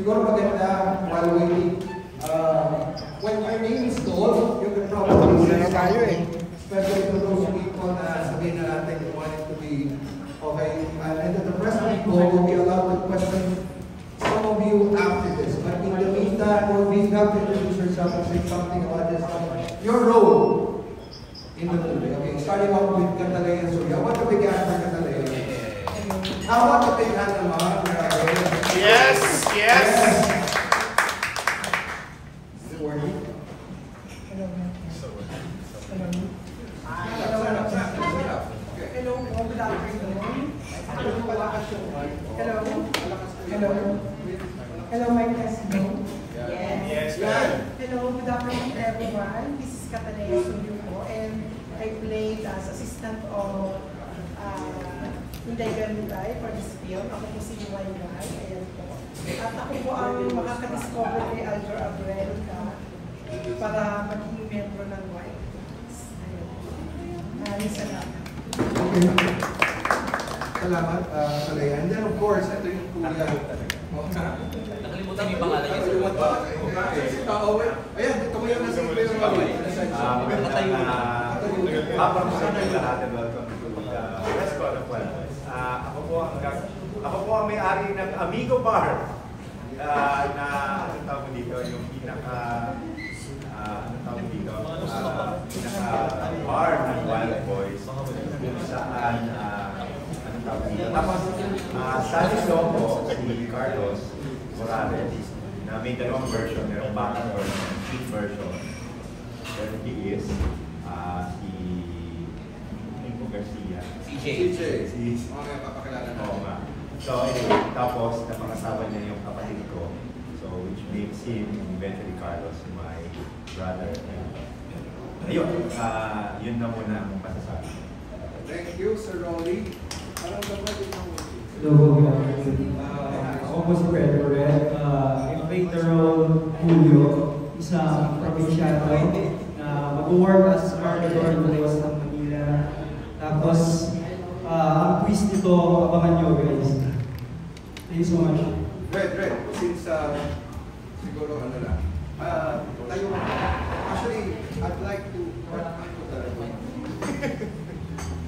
siguro maganda while waiting. When your name is told, you can probably say something, especially to those people na sabihin na natin you want it to be okay. And then the rest of people will be allowed to question some of you after this. But in the meantime, we'll be have to introduce yourself and say something about this. Your role in the movie. Okay, starting off with Catalea and Surya. What a big hand for Catalea. How about the big hand naman? Yes, yes. Is it working? Hello. Hello, good afternoon. Hello, my testing. Yes, ma'am. Hello, good afternoon everyone. This is Catalea Suyuko and I played as assistant of Inday Ganulay for this film. Ako po si Yuwaynay. Ayan po. At ako po ang makaka-discover kay Alger Abrelka para maging membro ng White House. Ayun. Maraming salamat. Okay. Salamat, Catalea. And then of course, ito yung kuya. Nakalimutan mo yung pangalan niya. Ayan, tumayo na si Kuya Rolly. Ako po ang may-ari ng Amigo Bar na anong tawag dito, yung pinaka bar ng Wild Boys kung saan anong tawag dito. Tapos Sally Longo, si Carlos Morales na may dalawang version, merong batang version, teen version. Then he is si Nico Garcia. CJ. Okay, papakilala na. Oo nga. So anyway, tapos napakasawa niya yung kapatid ko. So which makes him eventually Carlos, my brother. Ayun, yun na muna ang masasabi. Thank you, Sir Rolly. Parang dapat yung Hello, good afternoon. Ako po si Pedro Red. I played the role Julio, isang probinsyano na mag-work as cargador ng Lagos ng Manila. Tapos, ang twist nito, abangan nyo guys. Thank you so much. Red, since siguro ano lang, tayo, actually, I'd like to,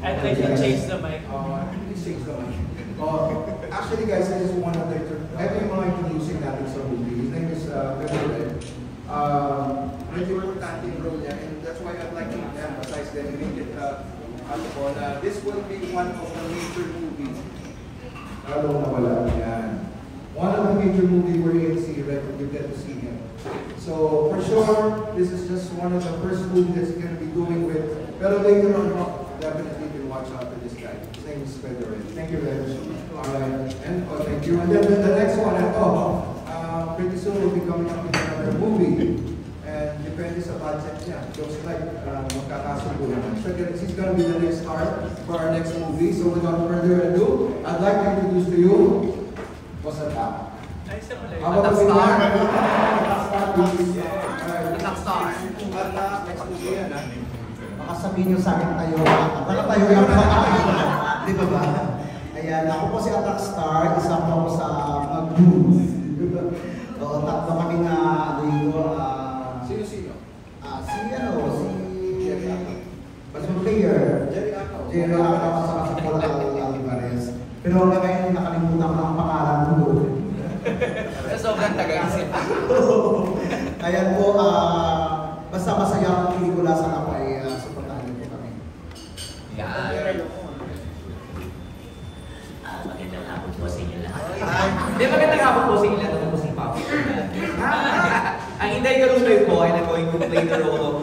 I'd like to change the mic. Please change the mic. Actually guys, I just want to ito yung mga introducing natin sa movie. His name is Pedro Red. Medyo importante yung role niya, and that's why I'd like to emphasize that and make it, this will be one of the major movies. Lalo na wala yan. One of the major movies where you see Red, you get to see him. So for sure, this is just one of the first movies that's going to be doing with, pero later on, definitely you watch out for this guy. His name is Pedro Red. Thank you, Red. Alright, and thank you. And then the next one, pretty soon we'll be coming up with another movie. And depende sa budget niya. Looks like magkakasubo naman. So he's going to be the next star for our next movie. So without further ado, I'd like to introduce to you, what's that now? Attack Star. Attack Star. Next movie yan, Baka sabihin nyo sa akin tayo, baka tayo lang pa. Di ba ba? Ayan, ako po si Attack Star, isa po ako sa mga groups. Oo, tatlo kami na dito. Sino-sino? Si player. Jerry Acao sa si Paul Alvarez. Pero ngayon nakalimutan ko ang pangalan ko. Sobrang taga-isip. Ayan po, basta masaya ang pelikula sa kapay, supportahan niyo po kami. Yan. Magandang hapon po sa inyo lahat. Hindi, magandang hapon po sa inyo lahat. Ako po si Papi. Ang Inday Ganulay po ay going to play the role of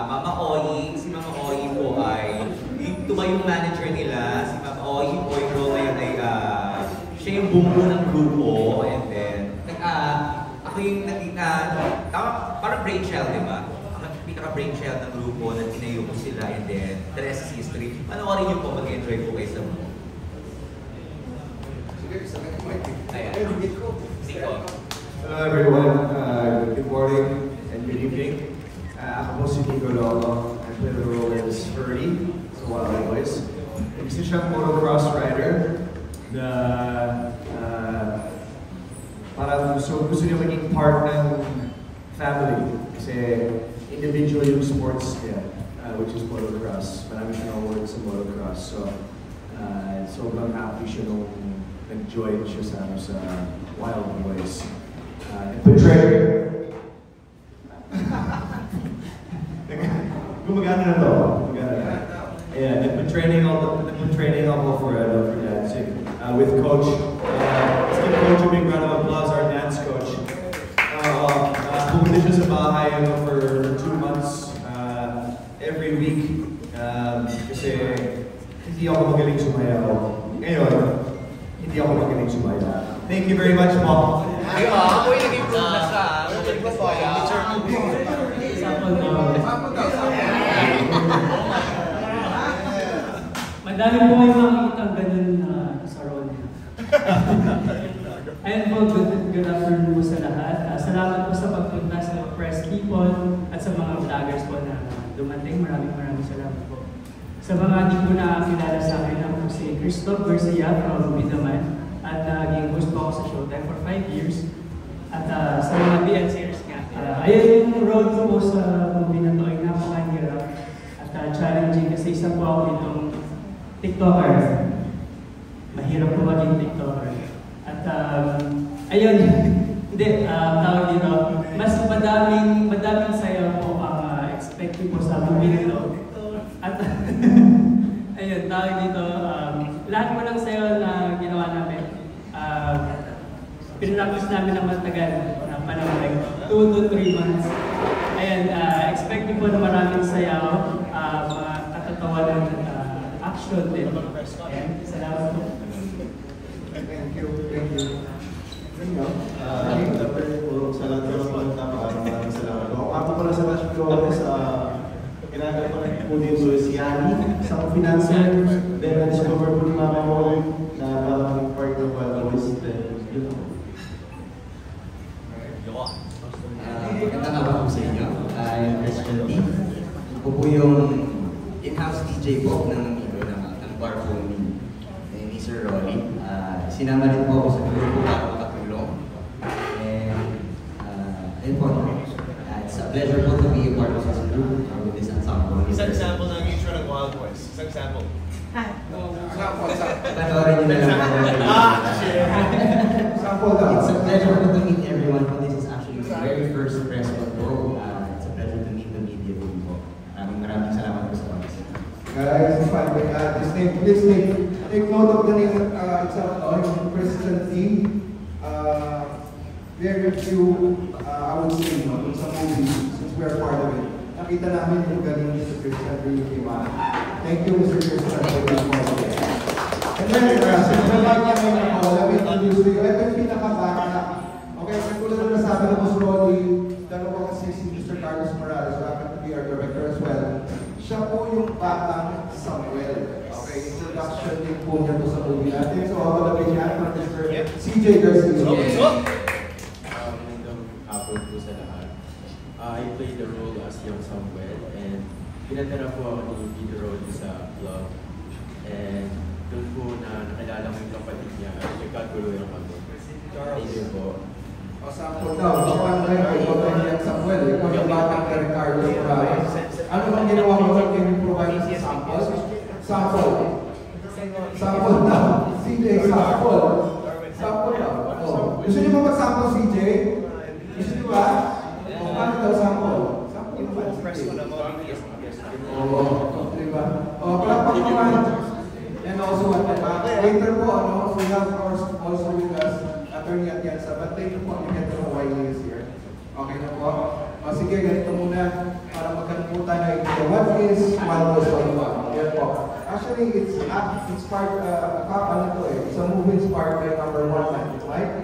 Mama Oyi. Si Mama Oyi po ay tumayong manager nila. Si Mama Oyi po yung role na yun ay siya yung bumbo ng grupo. And then, ako yung parang brainchild, di ba? Pinaka-brainchild ng grupo na tinayo ko sila, and then the rest is history. Panoorin niyo po, mag-enjoy po kayo sa movie. Hello everyone, good morning and good evening. Ako po si Nico Lolo. I play the role as Furry sa Wild Boys. Isa siyang motocross rider na parang so gusto niya maging part ng family. Kasi individual yung sports niya, which is motocross. Marami siyang awards sa motocross. So, sobrang happy siya nung nag-join siya sa Wild Boys. Portray. Gumagana na to. Yeah, nag-training ako for dancing with Coach. Let's give Coach a big round of applause, our dance coach. Pumunta siya sa bahay for 2 months every week kasi hindi ako magaling sumayaw. Ngayon, hindi ako magaling sumayaw. Thank you very much, Mom. Ay, ako yung nag-improve na siya. Magaling ko po. Madami po kayo makikita ganun sa role niya. Ayun po, good afternoon po sa lahat. Salamat po sa pagpunta sa press people at sa mga vloggers po na dumating. Maraming salamat po. Sa mga hindi po nakakilala sa akin, ako po si Christoph Garcia from Bidaman at naging host po ako sa Showtime for 5 years. At sa mga BNCers nga. Ayun yung road ko po sa movie na to ay napakahirap at challenging kasi isa po ako itong TikToker. Mahirap po maging TikToker. At ayun, hindi, tawag dito, mas madaming sayo po ang expect po sa movie nito. At ayun, tawag dito, lahat mo ng sayo na ginawa namin, pinrapos namin ng matagal na panahon, like 2 to 3 months. Ayun, expect po na maraming sayaw, mga katatawanan at action din. Ayan, salamat po. Thank you. Sa lahat ko lang maraming salamat. Ako pala sa Nash Flores, ginagawa ko rin po dito si Yani, isang financer. Then na-discover po ni Mama mo na parang part of Wild Boys. Then, yun ako. Magandang araw po sa inyo. I'm Christian T. Ako po yung in-house DJ po ng bar po ni Sir Rolly. Sinama rin po ako sa grupo para makatulong. And ayun po, it's a pleasure po to be a part of this group with this ensemble. Isang example ng intro ng Wild Boys. Isang example. Panoorin niyo na lang po. It's a pleasure po to meet everyone po. This is actually the very first press po. It's a pleasure to meet the media po. Maraming salamat po sa pagkakas. Guys, please take note of the name of President T. Very few, I would say, sa movie, since we are part of it. Nakita namin yung galing ni Mr. Christian really came out. Thank you, Mr. Christian, for being part of it. And then, since we're like niya ngayon ako, let me introduce to you. Ito yung pinaka-bata. Okay, katulad na nasabi na po si Rolly, dalawa kasi si Mr. Carlos Morales, who happened to be our director as well. Siya po yung batang Samuel. Okay, introduction din po niya po sa movie natin. So, ako na niya from Mr. CJ Garcia. Po sa lahat. I played the role as young Samuel and pinatira po ako ni Peter Rolly sa vlog. And doon po na nakilala ko yung kapatid niya at nagkatuluyan kami. Thank you po. O, sample daw. Paano kayo? Ikaw ba niya Samuel? Ikaw yung batang kay Carlos Morales. Ano bang ginawa mo sa provide sa sample? Sample. Sample daw. CJ, sample. Sample daw. Gusto niyo ba mag-sample, CJ? Gusto niyo ba? O, paano daw sample? Sample ba? Press mo na mo. Oo, diba? O, palakpak naman. And also, later po, we have also with us, Attorney Atienza, but later po, you get to know why he is here. Okay na po? O, sige, ganito muna, para magkalimutan na idea. What is Wild Boys Volleyball? Yan po. Actually, it's part, it's a movie inspired by number 1 man, right?